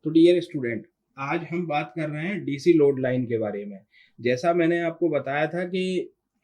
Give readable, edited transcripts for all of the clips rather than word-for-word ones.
तो dear student, आज हम बात कर रहे हैं डीसी लोड लाइन के बारे में। जैसा मैंने आपको बताया था कि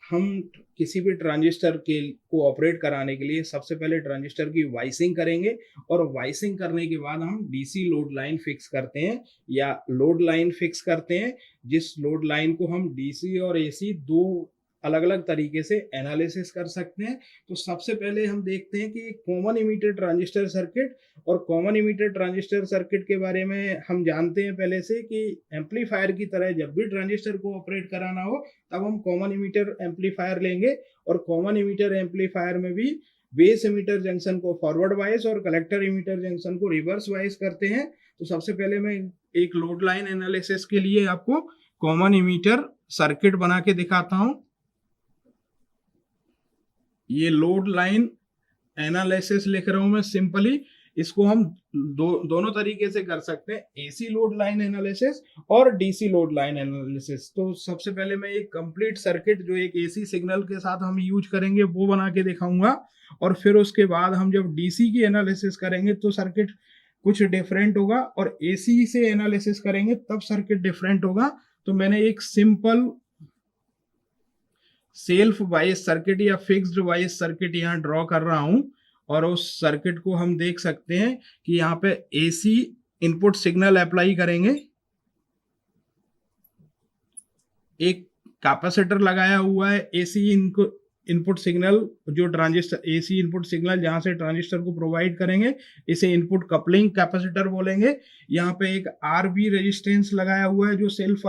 हम किसी भी ट्रांजिस्टर के को ऑपरेट कराने के लिए सबसे पहले ट्रांजिस्टर की वाइसिंग करेंगे और वाइसिंग करने के बाद हम डीसी लोड लाइन फिक्स करते हैं या लोड लाइन फिक्स करते हैं, जिस लोड लाइन को हम डीसी और एसी दो अलग अलग तरीके से एनालिसिस कर सकते हैं। तो सबसे पहले हम देखते हैं कि कॉमन इमीटर ट्रांजिस्टर सर्किट, और कॉमन इमीटर ट्रांजिस्टर सर्किट के बारे में हम जानते हैं पहले से कि एम्पलीफायर की तरह जब भी ट्रांजिस्टर को ऑपरेट कराना हो तब हम कॉमन इमीटर एम्पलीफायर लेंगे, और कॉमन इमीटर एम्पलीफायर में भी बेस इमीटर जंक्शन को फॉरवर्ड वाइज और कलेक्टर इमीटर जंक्शन को रिवर्स वाइज करते हैं। तो सबसे पहले मैं एक लोड लाइन एनालिसिस के लिए आपको कॉमन इमीटर सर्किट बना के दिखाता हूं। ये लोड लाइन एनालिसिस लिख रहा हूं मैं सिंपली। इसको हम दोनों तरीके से कर सकते हैं, एसी लोड लाइन एनालिसिस और डीसी लोड लाइन एनालिसिस। तो सबसे पहले मैं एक कंप्लीट सर्किट जो एक एसी सिग्नल के साथ हम यूज करेंगे वो बना के दिखाऊंगा, और फिर उसके बाद हम जब डीसी की एनालिसिस करेंगे तो सर्किट कुछ डिफरेंट होगा, और एसी से एनालिसिस करेंगे तब सर्किट डिफरेंट होगा। तो मैंने एक सिंपल सेल्फ वाइज सर्किट या फिक्स्ड वाइज सर्किट यहाँ ड्रॉ कर रहा हूं, और उस सर्किट को हम देख सकते हैं कि यहाँ पे एसी इनपुट सिग्नल अप्लाई करेंगे, एक कैपेसिटर लगाया हुआ है एसी इनपुट सिग्नल, जो ट्रांजिस्टर एसी इनपुट सिग्नल जहां से ट्रांजिस्टर को प्रोवाइड करेंगे इसे इनपुट कपलिंग कैपेसिटर बोलेंगे। यहाँ पे एक आरबी रेजिस्टेंस लगाया हुआ है जो सेल्फ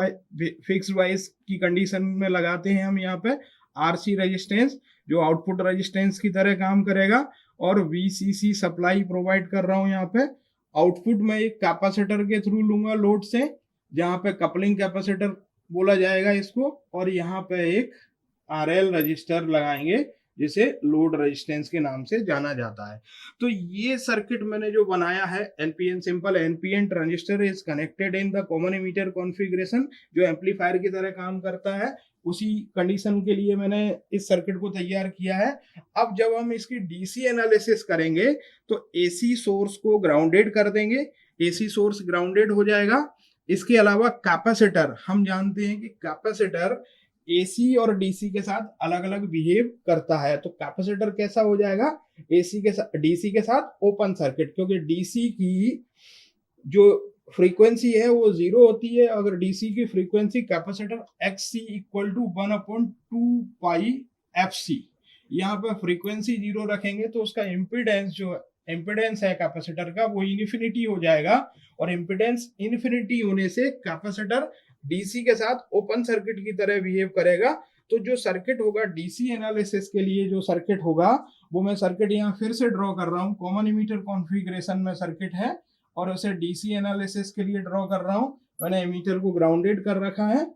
फिक्स वाइज की कंडीशन में लगाते हैं हम यहाँ पे आरसी रेजिस्टेंस, जो आउटपुट रेजिस्टेंस की तरह काम करेगा, और वीसीसी सप्लाई प्रोवाइड कर रहा हूँ यहाँ पे। आउटपुट में एक कैपेसिटर के थ्रू लूंगा लोड से, जहाँ पे कपलिंग कैपेसिटर बोला जाएगा इसको, और यहाँ पे एक आरएल रजिस्टर लगाएंगे जिसे लोड रेजिस्टेंस के नाम से जाना जाता है। तो ये सर्किट मैंने जो बनाया है NPN simple NPN transistor is connected in the common emitter configuration, जो एम्पलीफायर की तरह काम करता है, उसी कंडीशन के लिए मैंने इस सर्किट को तैयार किया है। अब जब हम इसकी डीसी एनालिसिस करेंगे तो एसी सोर्स को ग्राउंडेड कर देंगे, एसी सोर्स ग्राउंडेड हो जाएगा। इसके अलावा कैपेसिटर, हम जानते हैं कि कैपेसिटर एसी और डीसी के साथ अलग अलग बिहेव करता है। तो कैपेसिटर कैसा हो जाएगा एसी के साथ, डीसी के साथ ओपन सर्किट, क्योंकि डीसी की जो फ्रीक्वेंसी है वो 0 होती है। अगर डीसी की frequency capacitor X C equal to 1/2 pi F C, यहाँ पे फ्रीक्वेंसी 0 रखेंगे तो उसका इम्पीडेंस जो इम्पीडेंस है कैपेसिटर का वो इन्फिनिटी हो जाएगा, और इम्पीडेंस इन्फिनिटी होने से कैपेसिटर डीसी के साथ ओपन सर्किट की तरह बिहेव करेगा। तो जो सर्किट होगा डीसी एनालिसिस के लिए, जो सर्किट होगा वो मैं सर्किट यहाँ फिर से ड्रॉ कर रहा हूँ, कॉमन इमीटर कॉन्फ़िगरेशन में सर्किट है और उसे डीसी एनालिसिस के लिए ड्रॉ कर रहा हूँ। मैंने एमीटर को ग्राउंडेड कर रखा है,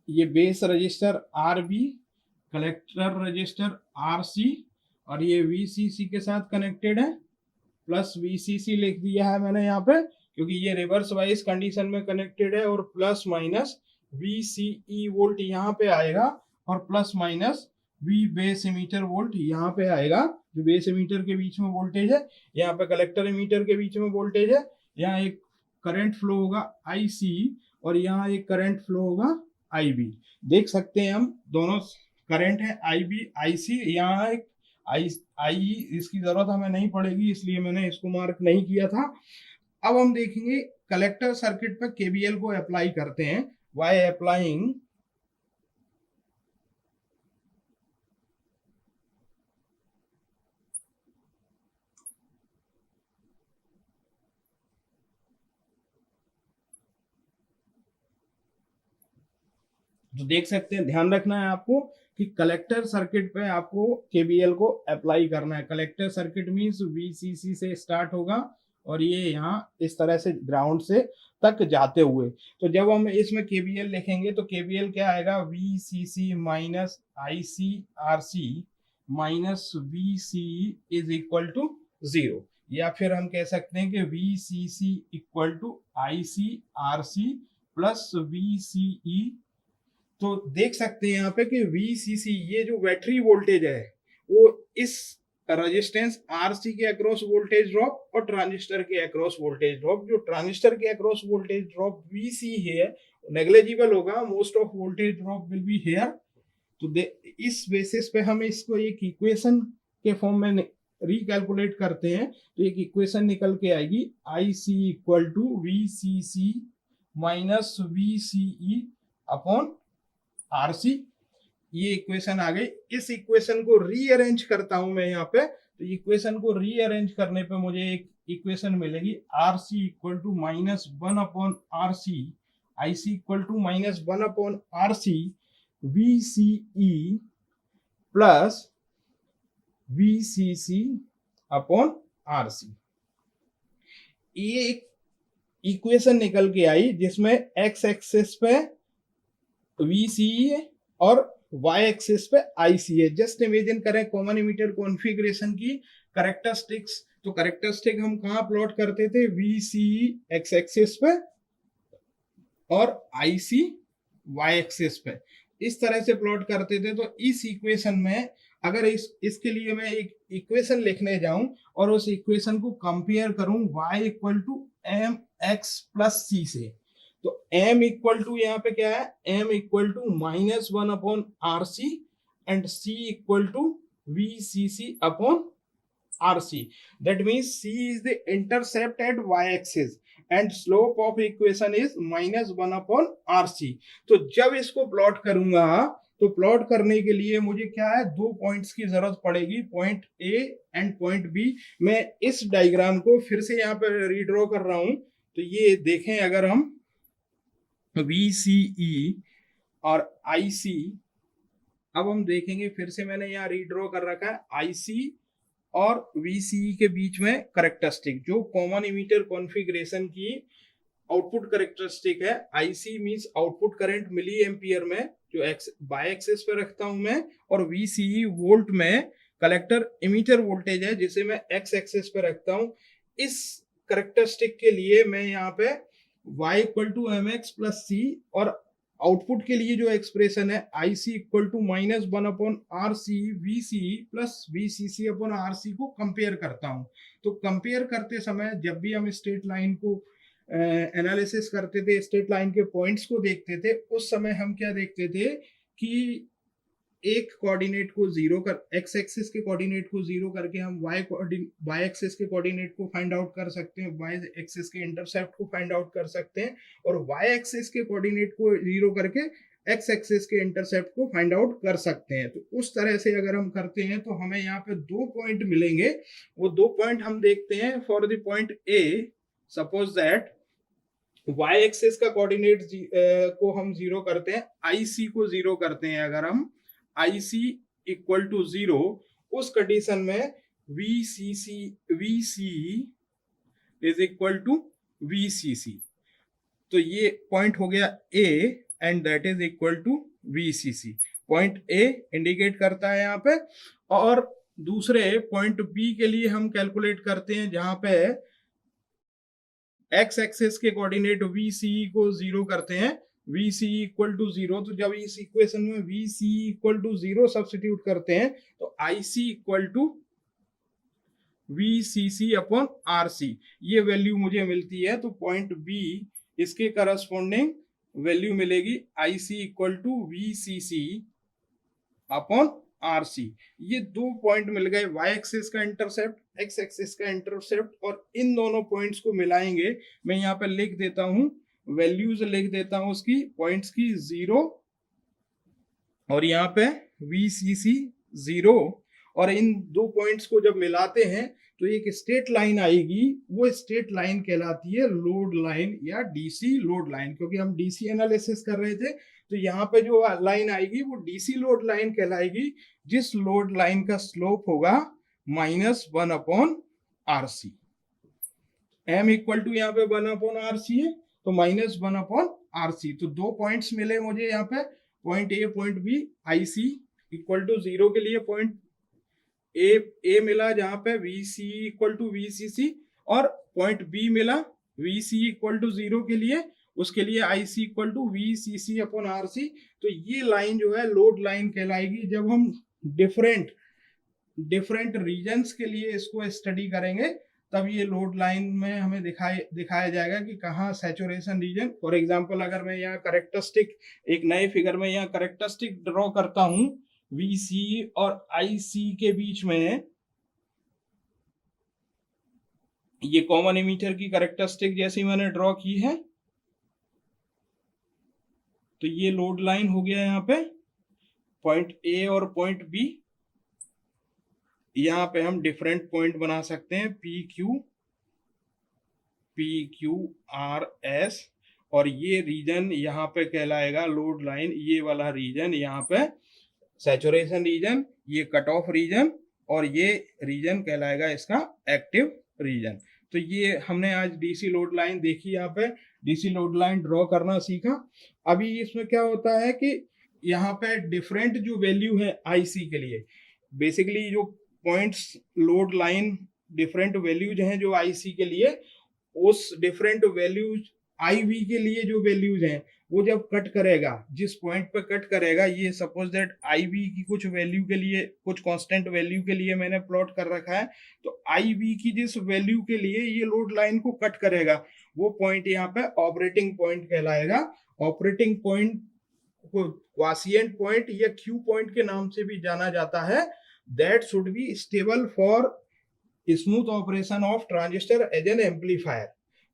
ये base register R B, collector register R C, और ये वीसीसी के साथ कनेक्टेड है, प्लस वीसीसी लिख दिया है मैंने यहाँ पे क्योंकि ये रिवर्स वाइज कंडीशन में कनेक्टेड है, और प्लस माइनस वीसीई वोल्ट यहाँ पे आएगा, और plus minus V base emitter volt यहाँ पे आएगा, जो बेस इमीटर के बीच में वोल्टेज है, यहाँ पे कलेक्टर इमीटर के बीच में वोल्टेज है। यहाँ एक करंट फ्लो होगा आईसी और यहाँ एक करंट फ्लो होगा आईबी। देख सकते हैं हम दोनों करंट है आईबी आईसी, यहाँ एक आई इसकी जरूरत हमें नहीं पड़ेगी इसलिए मैंने इसको मार्क नहीं किया था। अब हम देखेंगे कलेक्टर सर्किट पर केबीएल को अप्लाई करते हैं। वाई अप्लाइंग तो देख सकते हैं, ध्यान रखना है आपको कि कलेक्टर सर्किट पे आपको केबीएल को अप्लाई करना है। कलेक्टर सर्किट मींस वीसीसी से स्टार्ट होगा और ये यहाँ इस तरह से ग्राउंड से तक जाते हुए। तो जब हम इसमें केबीएल लिखेंगे तो केबीएल क्या आएगा, VCC minus IC RC minus VC is equal to 0, या फिर हम कह सकते हैं कि VCC equal to IC RC plus VCE. तो देख सकते हैं यहाँ पे कि वीसीसी, ये जो बैटरी वोल्टेज है वो इस रेजिस्टेंस आरसी के अक्रॉस वोल्टेज ड्रॉप और ट्रांजिस्टर के अक्रॉस वोल्टेज ड्रॉप। जो ट्रांजिस्टर के अक्रॉस वोल्टेज ड्रॉप वीसी है नेग्लिजिबल होगा, most of voltage drop will be here. तो इस बेसिस पे हम इसको एक इक्वेशन के फॉर्म में रिकैलकुलेट करते हैं, तो एक इक्वेशन निकल के आएगी I C equal to V C C minus V C E upon R C. ये इक्वेशन आ गई। इस इक्वेशन को रीअरेंज करता हूं मैं यहाँ पे, तो इक्वेशन को रीअरेंज करने पे मुझे एक इक्वेशन मिलेगी R C equal to minus one upon R C, I C equal to minus one upon R C V C E plus V C C upon R C. ये एक equation निकल के आई जिसमें एक्स एक्सिस पे V C है और y axis पे IC है। जस्ट इमेजिन करें कॉमन इमीटर कॉन्फ़िगरेशन की कैरेक्टरिस्टिक्स, तो कैरेक्टरिस्टिक हम कहाँ प्लॉट करते थे, VC x एक्सिस पे और IC y एक्सिस पे, इस तरह से प्लॉट करते थे। तो इस इक्वेशन में अगर इसके लिए मैं एक इक्वेशन लिखने जाऊं और उस इक्वेशन को कंपेयर करूं y equal to M X plus C से, तो m इक्वल टू यहाँ पे क्या है, m equal to minus one upon R C and c equal to V C C upon R C. That means c is the intercept at y axis and slope of equation is minus one upon R C. तो जब इसको plot करूंगा तो plot करने के लिए मुझे क्या है, दो पॉइंट्स की जरूरत पड़ेगी, point A and point B. मैं इस डायग्राम को फिर से यहाँ पे रीड्रॉ कर रहा हूं, तो ये देखें अगर हम VCE और IC, अब हम देखेंगे फिर से मैंने यहाँ रीड्रॉ कर रखा है IC और VCE के बीच में कैरेक्टरिस्टिक, जो कॉमन इमीटर कॉन्फ़िगरेशन की आउटपुट कैरेक्टरिस्टिक है। IC means output current milli ampere में, जो एक्स बाय एक्सिस पे रखता हूं मैं, और VCE वोल्ट में कलेक्टर इमीटर वोल्टेज है जिसे मैं एक्स एक्सिस पे रखता हूं। इस कैरेक्टरिस्टिक के लिए मैं यहाँ पे y equal to M X plus C और आउटपुट के लिए जो एक्सप्रेशन है I C equal to minus one upon R C V C plus V C C upon R C को कंपेयर करता हूं। तो कंपेयर करते समय जब भी हम स्ट्रेट लाइन को एनालिसिस करते थे, स्ट्रेट लाइन के पॉइंट्स को देखते थे, उस समय हम क्या देखते थे कि एक कोऑर्डिनेट को जीरो कर, एक्स एक्सिस के कोऑर्डिनेट को जीरो करके हम वाई एक्सिस के कोऑर्डिनेट को फाइंड आउट कर सकते हैं, वाई एक्सिस के इंटरसेप्ट को फाइंड आउट कर सकते हैं, और वाई एक्सिस के कोऑर्डिनेट को जीरो करके एक्स एक्सिस के इंटरसेप्ट को फाइंड आउट कर सकते हैं। तो उस तरह से अगर हम करते हैं तो हमें यहाँ पे दो पॉइंट मिलेंगे। वो दो पॉइंट हम देखते हैं। For the point A, suppose that Y axis का कोऑर्डिनेट को हम जीरो करते हैं, आई सी को जीरो करते हैं अगर हम, IC इक्वल टू जीरो, उस कंडीशन में VC is equal to VCC। तो ये पॉइंट हो गया A and that is equal to VCC। Point A indicate करता है यहाँ पे, और दूसरे पॉइंट B के लिए हम कैलकुलेट करते हैं जहां पे एक्स एक्सिस के कोऑर्डिनेट VCE को जीरो करते हैं, VCE इक्वल टू जीरो। तो जब इस इक्वेशन में VCE equal to zero substitute करते हैं तो IC equal to VCC upon RC, ये वैल्यू मुझे मिलती है। तो पॉइंट B इसके करस्पॉन्डिंग वैल्यू मिलेगी IC equal to VCC upon RC। ये दो पॉइंट मिल गए, y एक्सिस का इंटरसेप्ट, x एक्सिस का इंटरसेप्ट, और इन दोनों पॉइंट्स को मिलाएंगे। मैं यहाँ पे लिख देता हूं, वैल्यूज लिख देता हूं उसकी, पॉइंट्स की 0 और यहाँ पे VCC 0, और इन दो पॉइंट्स को जब मिलाते हैं तो एक स्ट्रेट लाइन आएगी। वो स्ट्रेट लाइन कहलाती है लोड लाइन या DC लोड लाइन, क्योंकि हम DC एनालिसिस कर रहे थे। तो यहाँ पे जो लाइन आएगी वो DC लोड लाइन कहलाएगी, जिस लोड लाइन का स्लोप होगा minus one upon R C. M equal to यहाँ पे वन अपॉन आर सी है, तो minus one upon R C. तो दो पॉइंट्स मिले मुझे यहाँ पे, point A point B. I C equal to zero के लिए पॉइंट ए मिला जहां पे VC इक्वल टू VCC, और पॉइंट बी मिला VC इक्वल टू जीरो के लिए, उसके लिए IC equal to VCC upon RC। तो ये लाइन जो है लोड लाइन कहलाएगी। जब हम डिफरेंट डिफरेंट रीजन्स के लिए इसको स्टडी करेंगे, तब ये लोड लाइन में हमें दिखाया जाएगा कि कहाँ सैचुरेशन रीजन। फॉर एग्जांपल अगर मैं यहाँ करेक्टरिस्टिक एक नए फिगर में यहाँ करेक्टरिस्टिक ड्रॉ करता हूँ VC और IC के बीच में, ये कॉमन इमीटर की करेक्टरिस्टिक जैसी मैंने ड्रॉ की है, तो ये लोड लाइन हो गया यहाँ पे पॉइंट A और पॉइंट B। यहाँ पे हम डिफरेंट पॉइंट बना सकते हैं PQRS, और ये रीजन यहाँ पे कहलाएगा लोड लाइन, ये वाला रीजन यहाँ पे सैचुरेशन रीजन, ये कट ऑफ रीजन, और ये रीजन कहलाएगा इसका एक्टिव रीजन। तो ये हमने आज डीसी लोड लाइन देखी, यहाँ पे डीसी लोड लाइन ड्रॉ करना सीखा। अभी इसमें क्या होता है कि यहाँ पे डिफरेंट जो वैल्यू है आईसी के लिए, बेसिकली जो points load line different values हैं जो आईसी के लिए, उस डिफरेंट वैल्यूज आईवी के लिए जो वैल्यूज हैं वो जब कट करेगा, जिस पॉइंट पे कट करेगा, ये सपोज दैट आईवी की कुछ वैल्यू के लिए, कुछ कांस्टेंट वैल्यू के लिए मैंने प्लॉट कर रखा है, तो आईवी की जिस वैल्यू के लिए ये लोड लाइन को कट करेगा, वो पॉइंट यहाँ पे ऑपरेटिंग पॉइंट कहलाएगा। ऑपरेटिंग पॉइंट को क्वासिएंट पॉइंट या क्यू पॉइंट के नाम से भी जाना जाता है। That should be stable for smooth operation of transistor as an amplifier.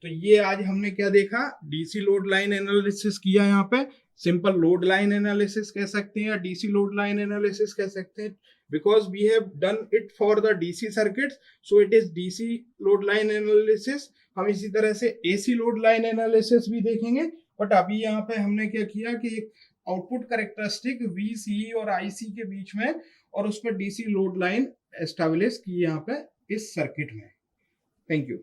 तो ये आज हमने क्या देखा, डीसी लोड लाइन एनालिसिस किया, यहाँ पे सिंपल लोड लाइन एनालिसिस कह सकते हैं या डीसी लोड लाइन एनालिसिस कह सकते हैं, because we have done it for the DC circuits, so it is DC load line analysis. हम इसी तरह से एसी लोड लाइन एनालिसिस भी देखेंगे, बट अभी यहाँ पे हमने क्या किया कि एक आउटपुट कैरेक्टरिस्टिक VC और IC के बीच में, और उस पर डीसी लोड लाइन एस्टेब्लिश की यहाँ पे इस सर्किट में। Thank you.